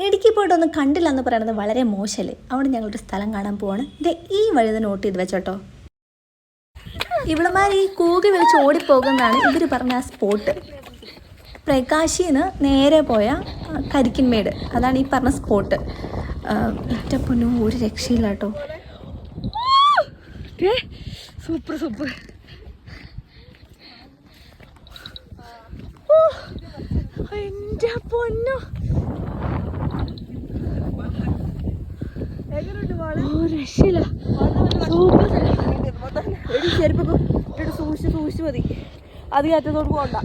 ഇടുക്കി പോയിട്ടൊന്നും കണ്ടില്ല എന്ന് പറയുന്നത് വളരെ മോശമല്ലേ. അവിടെ ഞങ്ങളൊരു സ്ഥലം കാണാൻ പോവാണ്. ഇത് ഈ വഴി തന്നെ നോട്ട് ചെയ്ത് വെച്ചോട്ടോ. ഇവിടെമാർ ഈ കൂകി വിളിച്ച് ഓടിപ്പോകുന്നതാണ് ഇവർ പറഞ്ഞ ആ സ്പോട്ട്. പ്രകാശിന്ന് നേരെ പോയ കരിക്കിൻമേട്, അതാണ് ഈ പറഞ്ഞ സ്പോട്ട്. ഇറ്റപ്പൊന്നും ഒരു രക്ഷയില്ല കേട്ടോ. Super super. എൻ്റെ പൊന്നോ, രക്ഷയില്ല. സൂപ്പർ. ചെരുപ്പൊക്കെ ഇട്ടിട്ട് സൂക്ഷിച്ച് മതി, അധികം അറ്റത്തോട്ട് പോകണ്ട.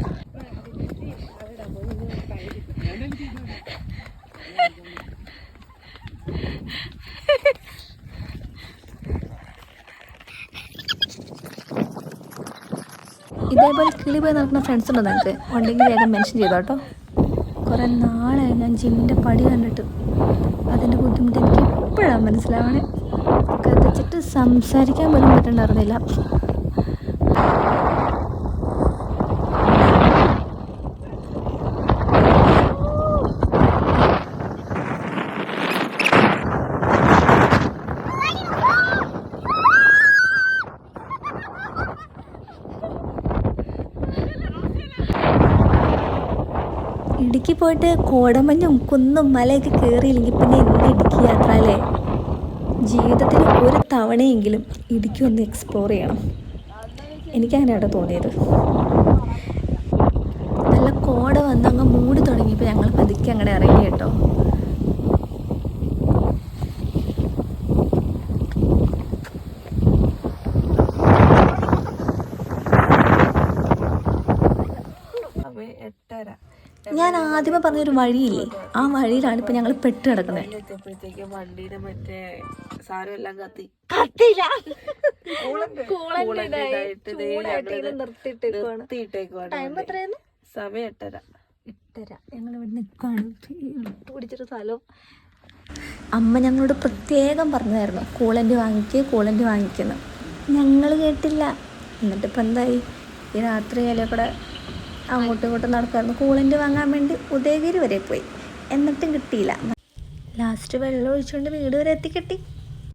ഇതേപോലെ കിളി പോയി നടക്കുന്ന ഫ്രണ്ട്സ് ഉണ്ടോ നിങ്ങൾക്ക്? ഉണ്ടെങ്കിൽ വേഗം മെൻഷൻ ചെയ്തോ കേട്ടോ. കുറേ നാളായി ഞാൻ ജിമ്മിൻ്റെ പടി കണ്ടിട്ട്. അതിൻ്റെ ബുദ്ധിമുട്ട് എനിക്ക് എപ്പോഴാണ് മനസ്സിലാവണേ. കത്തിച്ചിട്ട് സംസാരിക്കാൻ പോലും പറ്റുന്നുണ്ടായിരുന്നില്ല. ഇടുക്കി പോയിട്ട് കോടമഞ്ഞും കുന്നും മലയൊക്കെ കയറിയില്ലെങ്കിൽ പിന്നെ എന്ത് ഇടുക്കി യാത്ര അല്ലേ. ജീവിതത്തിൽ ഒരു തവണയെങ്കിലും ഇടുക്കി ഒന്ന് എക്സ്പ്ലോർ ചെയ്യണം. എനിക്കങ്ങനെയാണ് തോന്നിയത്. നല്ല കോട വന്ന് അങ്ങ് മൂടി തുടങ്ങിയപ്പോൾ ഞങ്ങൾ പതുക്കെ അങ്ങനെ ഇറങ്ങി കേട്ടോ. ഞാൻ ആദ്യമേ പറഞ്ഞൊരു വഴിയില്ലേ, ആ വഴിയിലാണ് ഇപ്പൊ ഞങ്ങൾ പെട്ട് കിടക്കുന്നത്. വണ്ടിയുടെ മറ്റേ സാധനം എല്ലാം കത്തിയില്ല. സമയം 8:30. ഞങ്ങൾ ഇവിടെ നിൽക്കുകയാണ്. പിടിച്ചൊരു സ്ഥലം. അമ്മ ഞങ്ങളോട് പ്രത്യേകം പറഞ്ഞതായിരുന്നു കൂളൻ്റ് വാങ്ങിക്കുന്നു. ഞങ്ങൾ കേട്ടില്ല. എന്നിട്ടിപ്പോൾ എന്തായി, ഈ രാത്രി കൂടെ അങ്ങോട്ടും ഇങ്ങോട്ടും നടക്കായിരുന്നു. കൂളൻ്റ് വാങ്ങാൻ വേണ്ടി ഉദയഗിരി വരെ പോയി, എന്നിട്ടും കിട്ടിയില്ല. ലാസ്റ്റ് വെള്ളം ഒഴിച്ചുകൊണ്ട് വീട് വരെ എത്തിക്കിട്ടി.